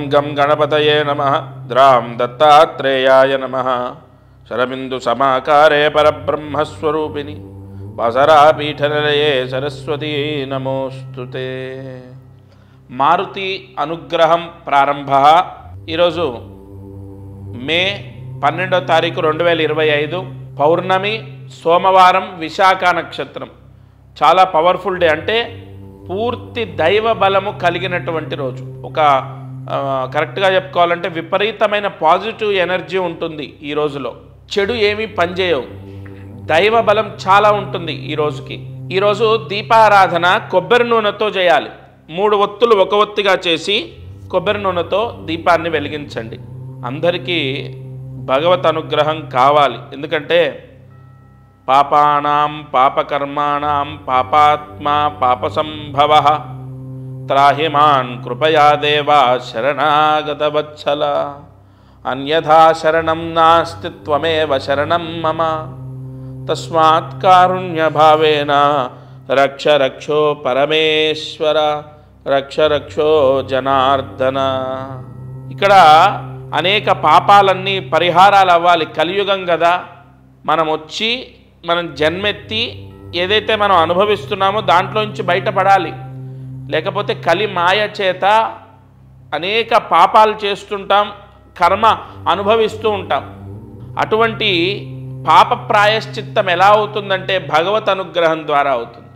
ఓం గం గణపతయే నమః ద్రాం దత్తాత్రేయాయ నమః శరబిందు సమాకారే పరబ్రహ్మస్వరూపిణి వాసరాపీఠనిలయే సరస్వతీ నమోస్తుతే. మారుతి అనుగ్రహం ప్రారంభ. ఈరోజు మే 12వ తారీఖు 2025 పౌర్ణమి, సోమవారం, విశాఖ నక్షత్రం. చాలా పవర్ఫుల్ డే, అంటే పూర్తి దైవ బలము కలిగినటువంటి రోజు. ఒక కరెక్ట్గా చెప్పుకోవాలంటే విపరీతమైన పాజిటివ్ ఎనర్జీ ఉంటుంది ఈ రోజులో. చెడు ఏమీ పనిచేయవు, దైవ బలం చాలా ఉంటుంది ఈ రోజుకి. ఈరోజు దీపారాధన కొబ్బరి నూనెతో చేయాలి. 3 ఒత్తులు ఒక ఒత్తిగా చేసి కొబ్బరి నూనెతో దీపాన్ని వెలిగించండి. అందరికీ భగవత్ అనుగ్రహం కావాలి. ఎందుకంటే పాపానాం పాపకర్మాణం పాపాత్మా పాపసంభవ త్రాహిమాన్ కృపయా దేవా శరణాగత వత్సల అన్యథా శరణం నాస్తి త్వమేవ శరణం మమ తస్మాత్ కారుణ్య భావేన రక్ష రక్షో పరమేశ్వర రక్ష రక్షో జనార్దన. ఇక్కడ అనేక పాపాలన్నీ పరిహారాలు అవ్వాలి. కలియుగం కదా, మనం జన్మెత్తి ఏదైతే మనం అనుభవిస్తున్నామో దాంట్లో నుంచి బయటపడాలి. లేకపోతే కలి మాయ చేత అనేక పాపాలు చేస్తుంటాం, కర్మ అనుభవిస్తూ ఉంటాం. అటువంటి పాప ప్రాయశ్చిత్తం ఎలా అవుతుందంటే భగవత్ అనుగ్రహం ద్వారా అవుతుంది.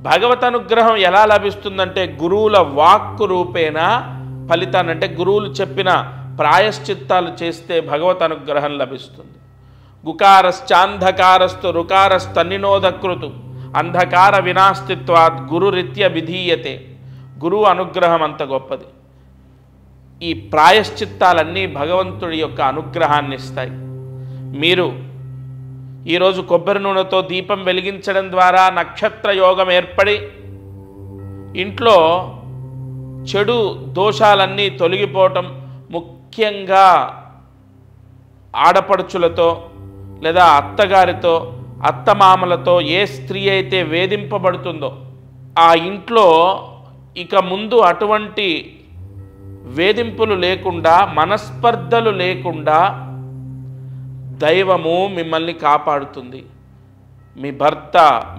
భగవత్ అనుగ్రహం ఎలా లభిస్తుందంటే గురువుల వాక్కు రూపేణ ఫలితాన్ని, అంటే గురువులు చెప్పిన ప్రాయశ్చిత్తాలు చేస్తే భగవత్ అనుగ్రహం లభిస్తుంది. గుకారశ్చాంధకారస్తు రుకారస్తన్నినోదకృతు అంధకార వినాస్తిత్వాత్ గురురీత్య విధీయతే. గురువు అనుగ్రహం అంత గొప్పది. ఈ ప్రాయశ్చిత్తాలన్నీ భగవంతుడి యొక్క అనుగ్రహాన్ని ఇస్తాయి. మీరు ఈరోజు కొబ్బరి నూనెతో దీపం వెలిగించడం ద్వారా నక్షత్ర యోగం ఏర్పడి ఇంట్లో చెడు దోషాలన్నీ తొలగిపోవటం, ముఖ్యంగా ఆడపడుచులతో లేదా అత్తగారితో, అత్తమామలతో ఏ స్త్రీ అయితే వేధింపబడుతుందో ఆ ఇంట్లో ఇక ముందు అటువంటి వేధింపులు లేకుండా, మనస్పర్ధలు లేకుండా దైవము మిమ్మల్ని కాపాడుతుంది. మీ భర్త,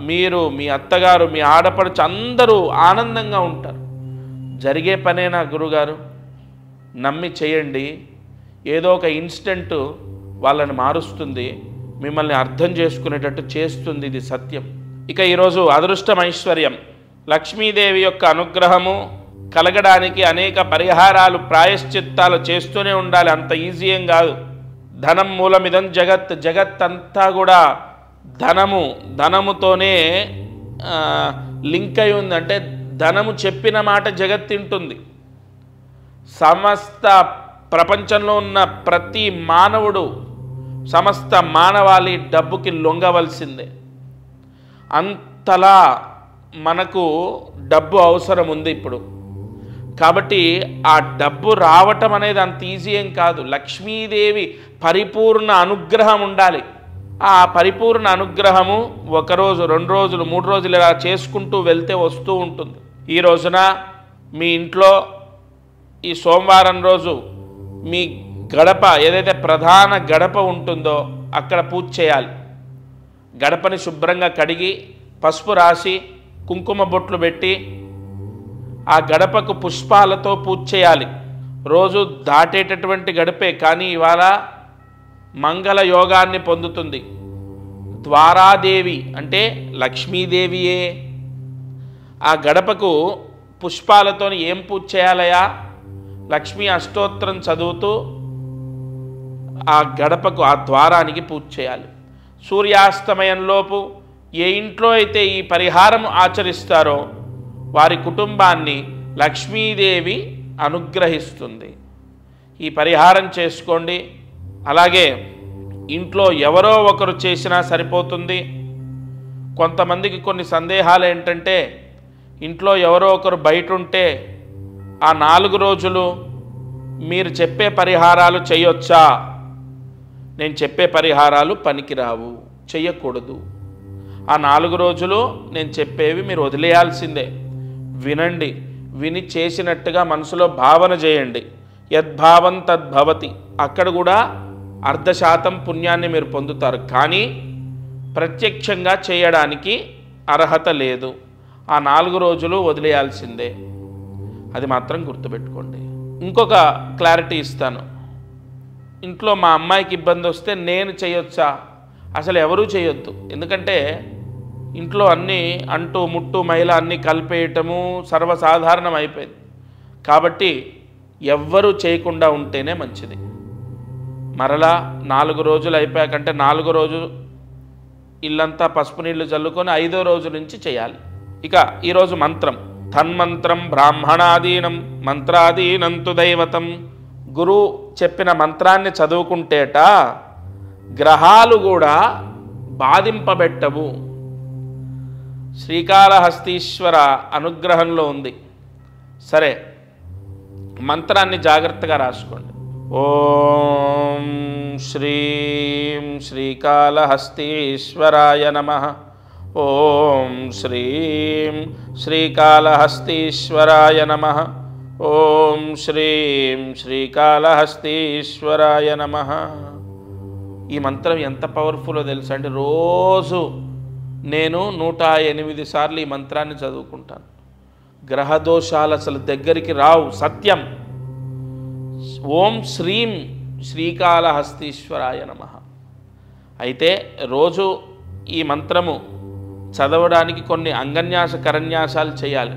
మీరు, మీ అత్తగారు, మీ ఆడపడుచు అందరూ ఆనందంగా ఉంటారు. జరిగే పనేనా గురుగారు? నమ్మి చేయండి. ఏదో ఒక ఇన్స్టెంట్ వాళ్ళని మారుస్తుంది, మిమ్మల్ని అర్థం చేసుకునేటట్టు చేస్తుంది. ఇది సత్యం. ఇక ఈరోజు అదృష్టం, ఐశ్వర్యం, లక్ష్మీదేవి యొక్క అనుగ్రహము కలగడానికి అనేక పరిహారాలు, ప్రాయశ్చిత్తాలు చేస్తూనే ఉండాలి. అంత ఈజీ ఏం కాదు. ధనం మూలమిదం జగత్, జగత్ అంతా కూడా ధనముతోనే లింక్ అయి ఉంది. అంటే ధనము చెప్పిన మాట జగత్ తింటుంది. సమస్త ప్రపంచంలో ఉన్న ప్రతి మానవుడు, సమస్త మానవాళి డబ్బుకి లొంగవలసిందే. అంతలా మనకు డబ్బు అవసరం ఉంది ఇప్పుడు. కాబట్టి ఆ డబ్బు రావటం అనేది అంత ఈజీ ఏం కాదు. లక్ష్మీదేవి పరిపూర్ణ అనుగ్రహం ఉండాలి. ఆ పరిపూర్ణ అనుగ్రహము 1 రోజు, 2 రోజులు, 3 రోజులు ఇలా చేసుకుంటూ వెళ్తే వస్తూ ఉంటుంది. ఈ రోజున మీ ఇంట్లో ఈ సోమవారం రోజు మీ గడప, ఏదైతే ప్రధాన గడప ఉంటుందో అక్కడ పూజ చేయాలి. గడపని శుభ్రంగా కడిగి పసుపు రాసి కుంకుమ బొట్లు పెట్టి ఆ గడపకు పుష్పాలతో పూజ చేయాలి. రోజు దాటేటటువంటి గడపే, కానీ ఇవాళ మంగళ యోగాన్ని పొందుతుంది. ద్వారాదేవి అంటే లక్ష్మీదేవియే. ఆ గడపకు పుష్పాలతో ఏం పూజ చేయాలయా? లక్ష్మీ అష్టోత్తరం చదువుతూ ఆ గడపకు, ఆ ద్వారానికి పూజ చేయాలి. సూర్యాస్తమయంలోపు ఏ ఇంట్లో అయితే ఈ పరిహారం ఆచరిస్తారో వారి కుటుంబాన్ని లక్ష్మీదేవి అనుగ్రహిస్తుంది. ఈ పరిహారం చేసుకోండి. అలాగే ఇంట్లో ఎవరో ఒకరు చేసినా సరిపోతుంది. కొంతమందికి కొన్ని సందేహాలు ఏంటంటే, ఇంట్లో ఎవరో ఒకరు బయట ఉంటే ఆ 4 రోజులు మీరు చెప్పే పరిహారాలు చేయొచ్చా? నేను చెప్పే పరిహారాలు పనికిరావు, చెయ్యకూడదు. ఆ 4 రోజులు నేను చెప్పేవి మీరు వదిలేయాల్సిందే. వినండి, విని చేసినట్టుగా మనసులో భావన చేయండి. యద్భావం తద్భవతి, అక్కడ కూడా 0.5% పుణ్యాన్ని మీరు పొందుతారు. కానీ ప్రత్యక్షంగా చేయడానికి అర్హత లేదు. ఆ 4 రోజులు వదిలేయాల్సిందే. అది మాత్రం గుర్తుపెట్టుకోండి. ఇంకొక క్లారిటీ ఇస్తాను. ఇంట్లో మా అమ్మాయికి ఇబ్బంది వస్తే నేను చేయొచ్చా? అసలు ఎవరూ చేయొద్దు. ఎందుకంటే ఇంట్లో అన్నీ అంటూ ముట్టు మైల అన్నీ కలిపేయటము సర్వసాధారణం అయిపోయింది. కాబట్టి ఎవ్వరూ చేయకుండా ఉంటేనే మంచిది. మరలా 4 రోజులు అయిపోయాకంటే 4 రోజు ఇల్లంతా పసుపు నీళ్లు చల్లుకొని 5వ రోజు నుంచి చేయాలి. ఇక ఈరోజు మంత్రం, తన్మంత్రం బ్రాహ్మణాదీనం మంత్రాదీనంతు దైవతం. గురువు చెప్పిన మంత్రాన్ని చదువుకుంటేట గ్రహాలు కూడా బాధింపబెట్టవు. శ్రీకాళహస్తీశ్వర అనుగ్రహంలో ఉంది. సరే, మంత్రాన్ని జాగ్రత్తగా రాసుకోండి. ఓం శ్రీం శ్రీకాళహస్తీశ్వరాయ నమః. ఓం శ్రీం శ్రీకాళహస్తీశ్వరాయ నమః. ఓం శ్రీం శ్రీకాళహస్తీశ్వరాయ నమః. ఈ మంత్రం ఎంత పవర్ఫుల్లో తెలుసా అంటే రోజు నేను 108 సార్లు ఈ మంత్రాన్ని చదువుకుంటాను. గ్రహదోషాలు అసలు దగ్గరికి రావు, సత్యం. ఓం శ్రీం శ్రీకాళహస్తీశ్వరాయ నమః. అయితే రోజు ఈ మంత్రము చదవడానికి కొన్ని అంగన్యాస కరన్యాసాలు చేయాలి.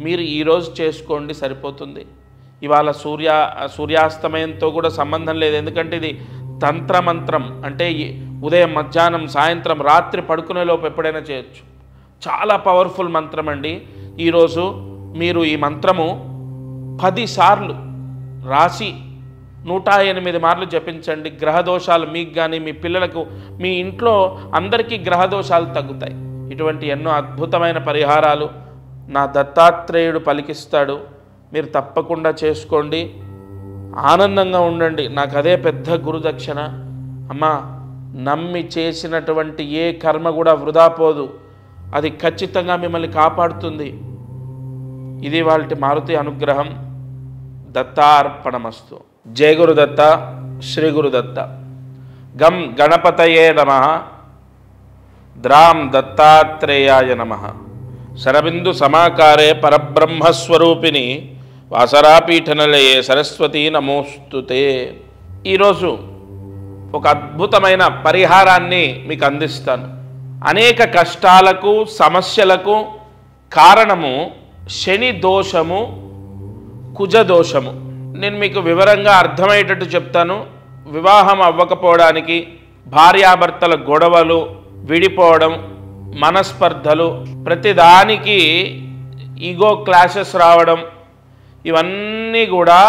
మీరు ఈరోజు చేసుకోండి, సరిపోతుంది. ఇవాళ సూర్యాస్తమయంతో కూడా సంబంధం లేదు. ఎందుకంటే ఇది తంత్రమంత్రం, అంటే ఉదయం మధ్యాహ్నం సాయంత్రం రాత్రి పడుకునేలోపు ఎప్పుడైనా చేయొచ్చు. చాలా పవర్ఫుల్ మంత్రం అండి. ఈరోజు మీరు ఈ మంత్రము 10 సార్లు రాసి 108 మార్లు జపించండి. గ్రహదోషాలు మీకు కానీ మీ పిల్లలకు, మీ ఇంట్లో అందరికీ గ్రహదోషాలు తగ్గుతాయి. ఇటువంటి ఎన్నో అద్భుతమైన పరిహారాలు నా దత్తాత్రేయుడు పలికిస్తాడు. మీరు తప్పకుండా చేసుకోండి, ఆనందంగా ఉండండి. నాకు అదే పెద్ద గురుదక్షిణ. అమ్మా, నమ్మి చేసినటువంటి ఏ కర్మ కూడా వృధా పోదు. అది ఖచ్చితంగా మిమ్మల్ని కాపాడుతుంది. ఇది వాళ్ళ మారుతి అనుగ్రహం. దత్తార్పణమస్తు. జయ గురుదత్త, శ్రీ గురుదత్త. గం గణపతయే నమః. ద్రాం దత్తాత్రేయాయ నమః. శరబిందు సమాకారే పరబ్రహ్మస్వరూపిణి వాసరాపీఠనలయే సరస్వతీ నమోస్తుతే. ఈరోజు ఒక అద్భుతమైన పరిహారాన్ని మీకు అందిస్తాను. అనేక కష్టాలకు సమస్యలకు కారణము శని దోషము, కుజదోషము. నేను మీకు వివరంగా అర్థమయ్యేటట్టు చెప్తాను. వివాహం అవ్వకపోవడానికి, భార్యాభర్తల గొడవలు, విడిపోవడం, మనస్పర్ధలు, ప్రతిదానికి ఈగో క్లాషెస్ రావడం, ఇవన్నీ కూడా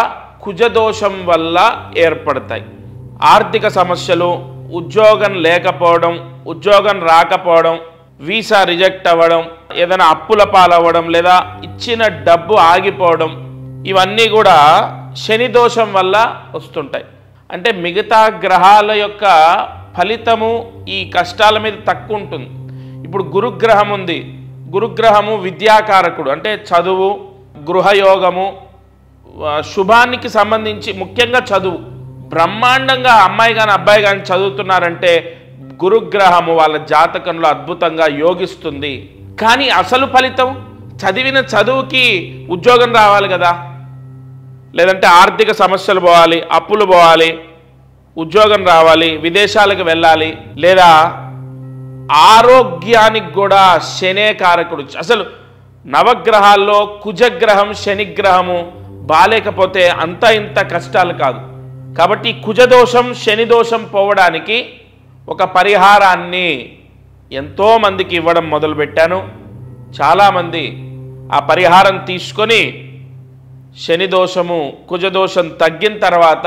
కుజదోషం వల్ల ఏర్పడతాయి. ఆర్థిక సమస్యలు, ఉద్యోగం లేకపోవడం, ఉద్యోగం రాకపోవడం, వీసా రిజెక్ట్ అవ్వడం, ఏదైనా అప్పుల పాలవ్వడం, లేదా ఇచ్చిన డబ్బు ఆగిపోవడం, ఇవన్నీ కూడా శని దోషం వల్ల వస్తుంటాయి. అంటే మిగతా గ్రహాల యొక్క ఫలితము ఈ కష్టాల మీద తక్కువ ఉంటుంది. ఇప్పుడు గురుగ్రహం ఉంది. గురుగ్రహము విద్యాకారకుడు, అంటే చదువు, గృహయోగము, శుభానికి సంబంధించి ముఖ్యంగా చదువు. బ్రహ్మాండంగా అమ్మాయి కానీ అబ్బాయి కానీ చదువుతున్నారంటే గురుగ్రహము వాళ్ళ జాతకంలో అద్భుతంగా యోగిస్తుంది. కానీ అసలు ఫలితం చదివిన చదువుకి ఉద్యోగం రావాలి కదా, లేదంటే ఆర్థిక సమస్యలు పోవాలి, అప్పులు పోవాలి, ఉద్యోగం రావాలి, విదేశాలకు వెళ్ళాలి, లేదా ఆరోగ్యానికి కూడా శనే కారకుడు. అసలు నవగ్రహాల్లో కుజగ్రహం శనిగ్రహము బాలేకపోతే అంత ఇంత కష్టాలు కాదు. కాబట్టి కుజదోషం శని దోషం పోవడానికి ఒక పరిహారాన్ని ఎంతోమందికి ఇవ్వడం మొదలుపెట్టాను. చాలామంది ఆ పరిహారం తీసుకొని శని దోషము కుజదోషం తగ్గిన తర్వాత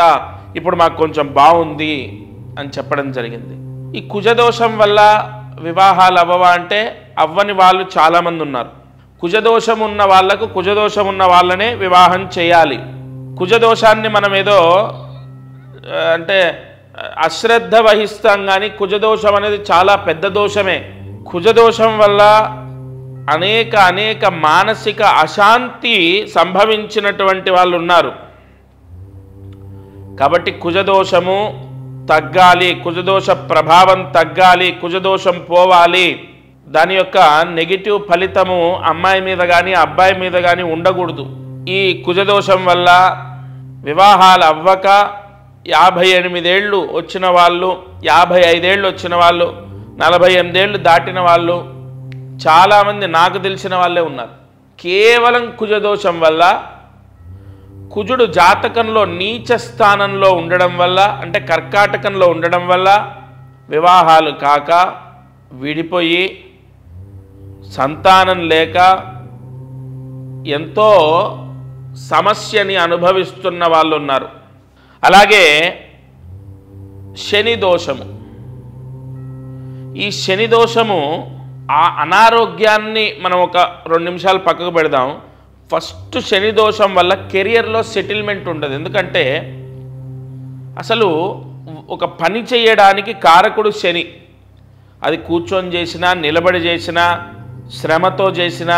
ఇప్పుడు మాకు కొంచెం బాగుంది అని చెప్పడం జరిగింది. ఈ కుజదోషం వల్ల వివాహాలు అవ్వవా అంటే అవ్వని వాళ్ళు చాలామంది ఉన్నారు. కుజదోషం ఉన్న వాళ్లకు కుజదోషం ఉన్న వాళ్ళనే వివాహం చేయాలి. కుజదోషాన్ని మనం ఏదో అంటే అశ్రద్ధ వహిస్తాం, కానీ కుజదోషం అనేది చాలా పెద్ద దోషమే. కుజదోషం వల్ల అనేక మానసిక అశాంతి సంభవించినటువంటి వాళ్ళు ఉన్నారు. కాబట్టి కుజదోషము తగ్గాలి, కుజదోష ప్రభావం తగ్గాలి, కుజదోషం పోవాలి. దాని యొక్క నెగిటివ్ ఫలితము అమ్మాయి మీద కానీ అబ్బాయి మీద కానీ ఉండకూడదు. ఈ కుజదోషం వల్ల వివాహాలు అవ్వక 58 ఏళ్ళు వచ్చిన వాళ్ళు, 55 ఏళ్ళు వచ్చిన వాళ్ళు, 48 ఏళ్ళు దాటిన వాళ్ళు చాలామంది నాకు తెలిసిన వాళ్ళే ఉన్నారు. కేవలం కుజదోషం వల్ల, కుజుడు జాతకంలో నీచ స్థానంలో ఉండడం వల్ల, అంటే కర్కాటకంలో ఉండడం వల్ల వివాహాలు కాక విడిపోయి సంతానం లేక ఎంతో సమస్యని అనుభవిస్తున్న వాళ్ళు ఉన్నారు. అలాగే శని దోషము, ఈ శని దోషము ఆ అనారోగ్యాన్ని మనం ఒక 2 నిమిషాలు పక్కకు పెడదాం. ఫస్ట్ శని దోషం వల్ల కెరియర్లో సెటిల్మెంట్ ఉండదు. ఎందుకంటే అసలు ఒక పని చేయడానికి కారకుడు శని. అది కూర్చొని చేసినా, నిలబడి చేసినా, శ్రమతో చేసినా,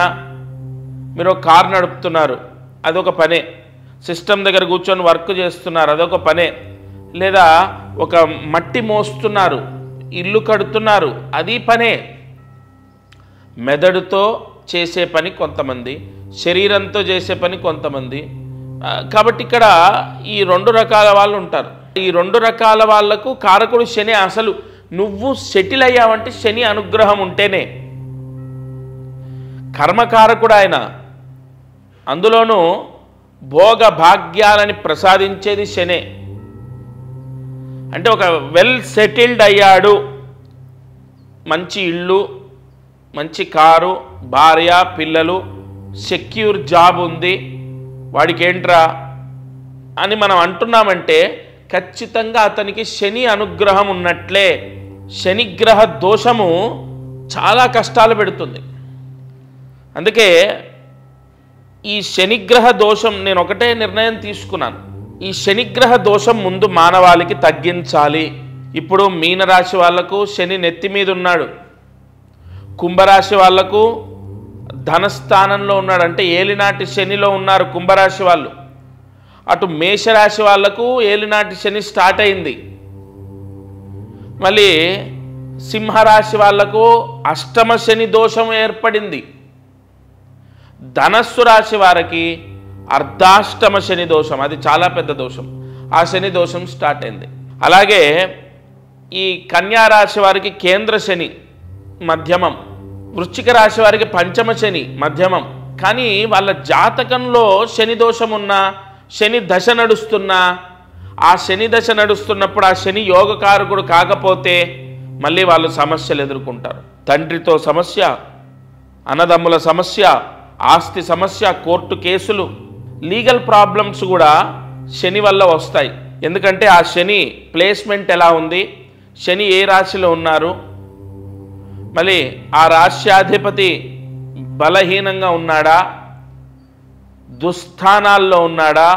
మీరు ఒక కారు నడుపుతున్నారు అదొక పనే, సిస్టమ్ దగ్గర కూర్చొని వర్క్ చేస్తున్నారు అదొక పనే, లేదా ఒక మట్టి మోస్తున్నారు, ఇల్లు కడుతున్నారు అది పనే. మెదడుతో చేసే పని కొంతమంది, శరీరంతో చేసే పని కొంతమంది. కాబట్టి ఇక్కడ ఈ 2 రకాల వాళ్ళు ఉంటారు. ఈ 2 రకాల వాళ్లకు కారకుడు శని. అసలు నువ్వు సెటిల్ అయ్యావంటే శని అనుగ్రహం ఉంటేనే. కర్మకారకుడు ఆయన, అందులోనూ భోగ భాగ్యాలని ప్రసాదించేది శనే. అంటే ఒక వెల్ సెటిల్డ్ అయ్యాడు, మంచి ఇల్లు, మంచి కారు, భార్య, పిల్లలు, సెక్యూర్ జాబ్ ఉంది, వాడికి ఏంట్రా అని మనం అంటున్నామంటే ఖచ్చితంగా అతనికి శని అనుగ్రహం ఉన్నట్లే. శనిగ్రహ దోషము చాలా కష్టాలు పెడుతుంది. అందుకే ఈ శనిగ్రహ దోషం నేను ఒకటే నిర్ణయం తీసుకున్నాను, ఈ శనిగ్రహ దోషం ముందు మానవాళికి తగ్గించాలి. ఇప్పుడు మీనరాశి వాళ్లకు శని నెత్తి మీద ఉన్నాడు, కుంభరాశి వాళ్లకు ధనస్థానంలో ఉన్నాడు, అంటే ఏలినాటి శనిలో ఉన్నారు కుంభరాశి వాళ్ళు. అటు మేషరాశి వాళ్లకు ఏలినాటి శని స్టార్ట్ అయింది. మళ్ళీ సింహరాశి వాళ్లకు అష్టమ శని దోషం ఏర్పడింది. ధనస్సు రాశి వారికి అర్ధాష్టమ శని దోషం, అది చాలా పెద్ద దోషం, ఆ శని దోషం స్టార్ట్ అయింది. అలాగే ఈ కన్యా రాశి వారికి కేంద్ర శని మధ్యమం, వృశ్చిక రాశి వారికి పంచమ శని మధ్యమం. కానీ వాళ్ళ జాతకంలో శని దోషం ఉన్నా, శని దశ నడుస్తున్నా, ఆ శని దశ నడుస్తున్నప్పుడు ఆ శని యోగకారకుడు కాకపోతే మళ్ళీ వాళ్ళు సమస్యలు ఎదుర్కొంటారు. తండ్రితో సమస్య, అన్నదమ్ముల సమస్య, ఆస్తి సమస్య, కోర్టు కేసులు, లీగల్ ప్రాబ్లమ్స్ కూడా శని వల్ల వస్తాయి. ఎందుకంటే ఆ శని ప్లేస్మెంట్ ఎలా ఉంది, శని ఏ రాశిలో ఉన్నారు, మళ్ళీ ఆ రాశ్యాధిపతి బలహీనంగా ఉన్నాడా, దుస్థానాల్లో ఉన్నాడా,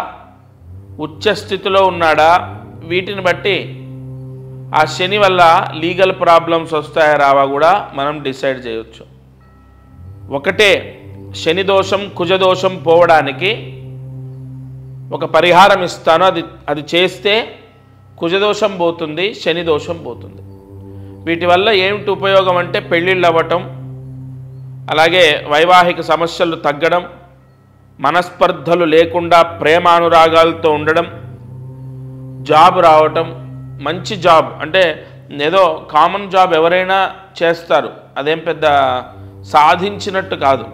ఉచ్చస్థితిలో ఉన్నాడా, వీటిని బట్టి ఆ శని వల్ల లీగల్ ప్రాబ్లమ్స్ వస్తాయా రావా కూడా మనం డిసైడ్ చేయొచ్చు. ఒకటే శని దోషం కుజదోషం పోవడానికి ఒక పరిహారం ఇస్తాను, అది చేస్తే కుజదోషం పోతుంది, శని దోషం పోతుంది. వీటి వల్ల ఏమిటి ఉపయోగం అంటే పెళ్ళిళ్ళు అవ్వటం, అలాగే వైవాహిక సమస్యలు తగ్గడం, మనస్పర్ధలు లేకుండా ప్రేమానురాగాలతో ఉండడం, జాబ్ రావటం, మంచి జాబ్ అంటే ఏదో కామన్ జాబ్ ఎవరైనా చేస్తారు, అదేం పెద్ద సాధించినట్టు కాదు.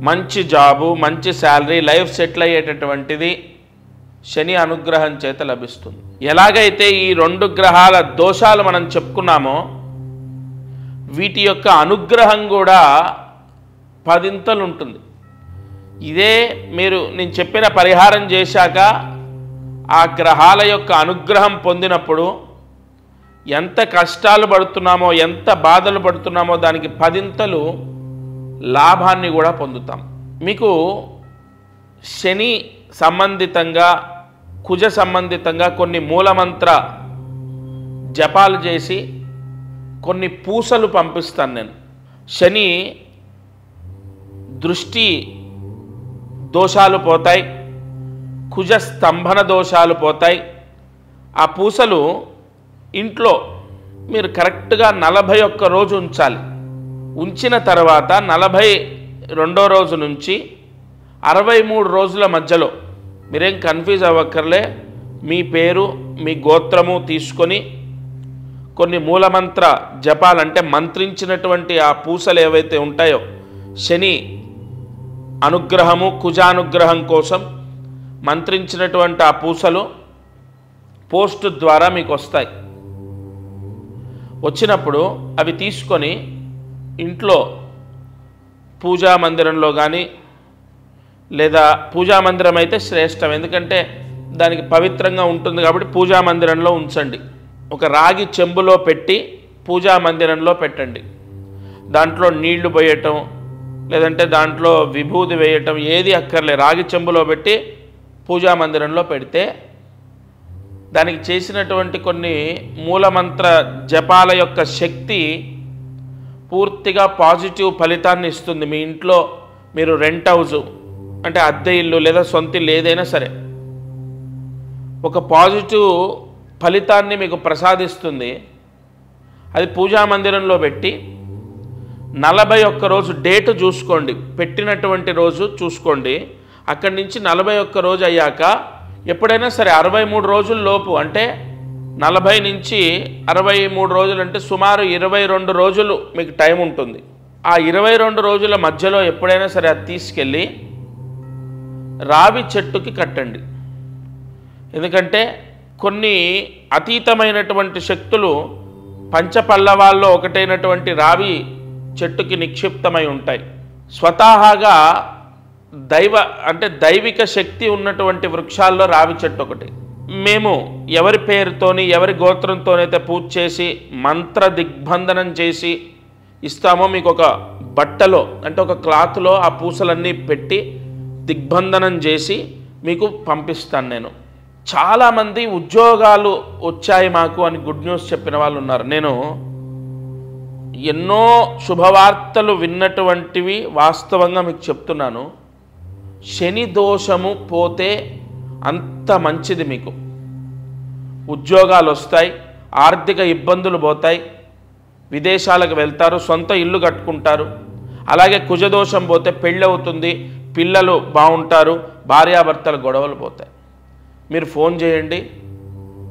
మంచి జాబు, మంచి శాలరీ, లైఫ్ సెటిల్ అయ్యేటటువంటిది శని అనుగ్రహం చేత లభిస్తుంది. ఎలాగైతే ఈ 2 గ్రహాల దోషాలు మనం చెప్పుకున్నామో వీటి యొక్క అనుగ్రహం కూడా 10 ఉంటుంది. ఇదే నేను చెప్పిన పరిహారం చేశాక ఆ గ్రహాల యొక్క అనుగ్రహం పొందినప్పుడు ఎంత కష్టాలు పడుతున్నామో, ఎంత బాధలు పడుతున్నామో దానికి 10 లాభాన్ని కూడా పొందుతాం. మీకు శని సంబంధితంగా, కుజ సంబంధితంగా కొన్ని మూలమంత్ర జపాలు చేసి కొన్ని పూసలు పంపిస్తాను నేను. శని దృష్టి దోషాలు పోతాయి, కుజ స్తంభన దోషాలు పోతాయి. ఆ పూసలు ఇంట్లో మీరు కరెక్ట్గా 41 రోజు ఉంచాలి. ఉంచిన తర్వాత 42వ రోజు నుంచి 63 రోజుల మధ్యలో మీరేం కన్ఫ్యూజ్ అవ్వక్కర్లే. మీ పేరు మీ గోత్రము తీసుకొని కొన్ని మూలమంత్ర జపాలంటే మంత్రించినటువంటి ఆ పూసలు ఏవైతే ఉంటాయో శని అనుగ్రహము కుజానుగ్రహం కోసం మంత్రించినటువంటి ఆ పూసలు పోస్ట్ ద్వారా మీకు వస్తాయి. వచ్చినప్పుడు అవి తీసుకొని ఇంట్లో పూజా మందిరంలో కానీ లేదా పూజా మందిరం అయితే శ్రేష్టం, ఎందుకంటే దానికి పవిత్రంగా ఉంటుంది కాబట్టి పూజా మందిరంలో ఉంచండి. ఒక రాగి చెంబులో పెట్టి పూజా మందిరంలో పెట్టండి. దాంట్లో నీళ్లు పోయటం లేదంటే దాంట్లో విభూది వేయటం ఏది అక్కర్లే. రాగి చెంబులో పెట్టి పూజా మందిరంలో పెడితే దానికి చేసినటువంటి కొన్ని మూలమంత్ర జపాల యొక్క శక్తి పూర్తిగా పాజిటివ్ ఫలితాన్ని ఇస్తుంది. మీ ఇంట్లో మీరు రెంట్ హౌస్ అంటే అద్దె ఇల్లు లేదా సొంత ఇల్లు ఏదైనా సరే ఒక పాజిటివ్ ఫలితాన్ని మీకు ప్రసాదిస్తుంది. అది పూజా మందిరంలో పెట్టి 41 రోజు డేట్ చూసుకోండి, పెట్టినటువంటి రోజు చూసుకోండి. అక్కడి నుంచి 41 రోజు అయ్యాక ఎప్పుడైనా సరే 63 రోజుల లోపు అంటే 40 నుంచి 63 రోజులు అంటే సుమారు 22 రోజులు మీకు టైం ఉంటుంది. ఆ 22 రోజుల మధ్యలో ఎప్పుడైనా సరే అది తీసుకెళ్ళి రావి చెట్టుకి కట్టండి. ఎందుకంటే కొన్ని అతీతమైనటువంటి శక్తులు పంచపల్లవాల్లో ఒకటైనటువంటి రావి చెట్టుకి నిక్షిప్తమై ఉంటాయి. స్వతహాగా దైవిక శక్తి ఉన్నటువంటి వృక్షాల్లో రావి చెట్టు ఒకటి. మేము ఎవరి పేరుతోని ఎవరి గోత్రంతోనైతే పూజ చేసి మంత్ర దిగ్బంధనం చేసి ఇస్తామో మీకు ఒక బట్టలో అంటే ఒక క్లాత్లో ఆ పూసలన్నీ పెట్టి దిగ్బంధనం చేసి మీకు పంపిస్తాను. నేను చాలామంది ఉద్యోగాలు వచ్చాయి మాకు అని గుడ్ న్యూస్ చెప్పిన వాళ్ళు ఉన్నారు. నేను ఎన్నో శుభవార్తలు విన్నటువంటివి వాస్తవంగా మీకు చెప్తున్నాను. శని దోషము పోతే అంత మంచిది. మీకు ఉద్యోగాలు వస్తాయి, ఆర్థిక ఇబ్బందులు పోతాయి, విదేశాలకు వెళ్తారు, సొంత ఇల్లు కట్టుకుంటారు. అలాగే కుజదోషం పోతే పెళ్ళి అవుతుంది, పిల్లలు బాగుంటారు, భార్యాభర్తల గొడవలు పోతాయి. మీరు ఫోన్ చేయండి,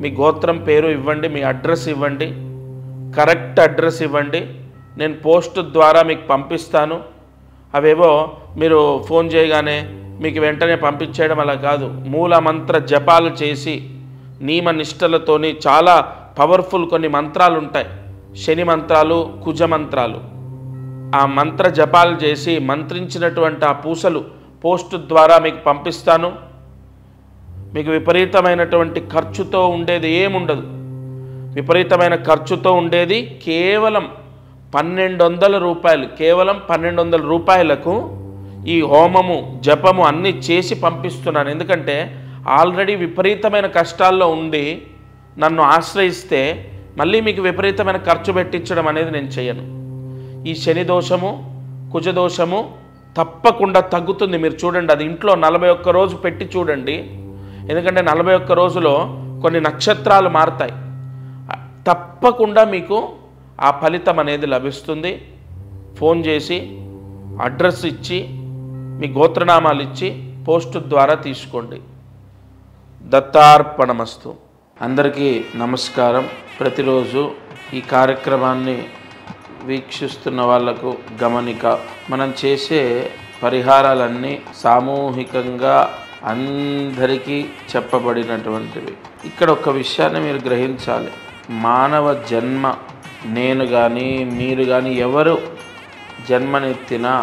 మీ గోత్రం పేరు ఇవ్వండి, మీ అడ్రస్ ఇవ్వండి, కరెక్ట్ అడ్రస్ ఇవ్వండి, నేను పోస్ట్ ద్వారా మీకు పంపిస్తాను. అవేవో మీరు ఫోన్ చేయగానే మీకు వెంటనే పంపించేయడం అలా కాదు. మూల మంత్ర జపాలు చేసి నియమ నిష్టలతోని చాలా పవర్ఫుల్ కొన్ని మంత్రాలు ఉంటాయి, శని మంత్రాలు కుజ మంత్రాలు. ఆ మంత్ర జపాలు చేసి మంత్రించినటువంటి ఆ పూసలు పోస్ట్ ద్వారా మీకు పంపిస్తాను. మీకు విపరీతమైనటువంటి ఖర్చుతో ఉండేది ఏముండదు. విపరీతమైన ఖర్చుతో ఉండేది కేవలం 1200 రూపాయలు. కేవలం 1200 రూపాయలకు ఈ హోమము జపము అన్నీ చేసి పంపిస్తున్నాను. ఎందుకంటే ఆల్రెడీ విపరీతమైన కష్టాల్లో ఉండి నన్ను ఆశ్రయిస్తే మళ్ళీ మీకు విపరీతమైన ఖర్చు పెట్టించడం అనేది నేను చేయను. ఈ శని దోషము కుజదోషము తప్పకుండా తగ్గుతుంది. మీరు చూడండి, అది ఇంట్లో 41 రోజు పెట్టి చూడండి. ఎందుకంటే 41 రోజులో కొన్ని నక్షత్రాలు మారుతాయి. తప్పకుండా మీకు ఆ ఫలితం అనేది లభిస్తుంది. ఫోన్ చేసి అడ్రస్ ఇచ్చి మీ గోత్రనామాలు ఇచ్చి పోస్ట్ ద్వారా తీసుకోండి. దత్తార్పణమస్తు. అందరికీ నమస్కారం. ప్రతిరోజు ఈ కార్యక్రమాన్ని వీక్షిస్తున్న వాళ్లకు గమనిక, మనం చేసే పరిహారాలన్నీ సామూహికంగా అందరికీ చెప్పబడినటువంటివి. ఇక్కడ ఒక విషయాన్ని మీరు గ్రహించాలి. మానవ జన్మ నేను కానీ మీరు కానీ ఎవరు జన్మనెత్తినా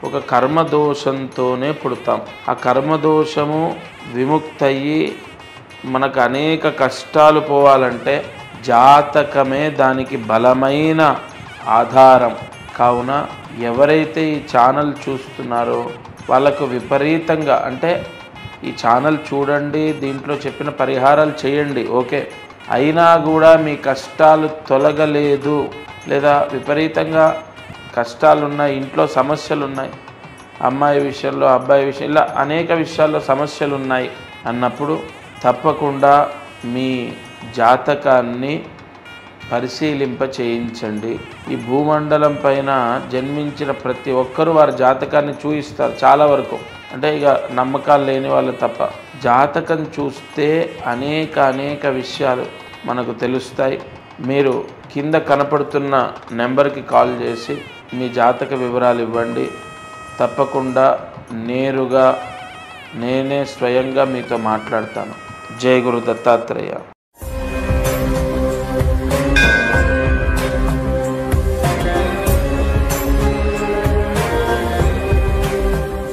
ఒక కర్మదోషంతోనే పుడతాం. ఆ కర్మదోషము విముక్తయ్యి మనకు అనేక కష్టాలు పోవాలంటే జాతకమే దానికి బలమైన ఆధారం. కావున ఎవరైతే ఈ ఛానల్ చూస్తున్నారో వాళ్ళకు విపరీతంగా అంటే ఈ ఛానల్ చూడండి, దీంట్లో చెప్పిన పరిహారాలు చేయండి, ఓకే, అయినా కూడా మీ కష్టాలు తొలగలేదు లేదా విపరీతంగా కష్టాలున్నాయి, ఇంట్లో సమస్యలు ఉన్నాయి, అమ్మాయి విషయంలో అబ్బాయి విషయం ఇలా అనేక విషయాల్లో సమస్యలు ఉన్నాయి, అన్నప్పుడు తప్పకుండా మీ జాతకాన్ని పరిశీలింప చేయించండి. ఈ భూమండలం పైన జన్మించిన ప్రతి ఒక్కరూ వారి జాతకాన్ని చూయిస్తారు చాలా వరకు, అంటే ఇక నమ్మకాలు లేని వాళ్ళు తప్ప. జాతకం చూస్తే అనేక విషయాలు మనకు తెలుస్తాయి. మీరు కింద కనపడుతున్న నెంబర్కి కాల్ చేసి మీ జాతక వివరాలు ఇవ్వండి. తప్పకుండా నేరుగా నేనే స్వయంగా మీతో మాట్లాడతాను. జై గురు దత్తాత్రేయ.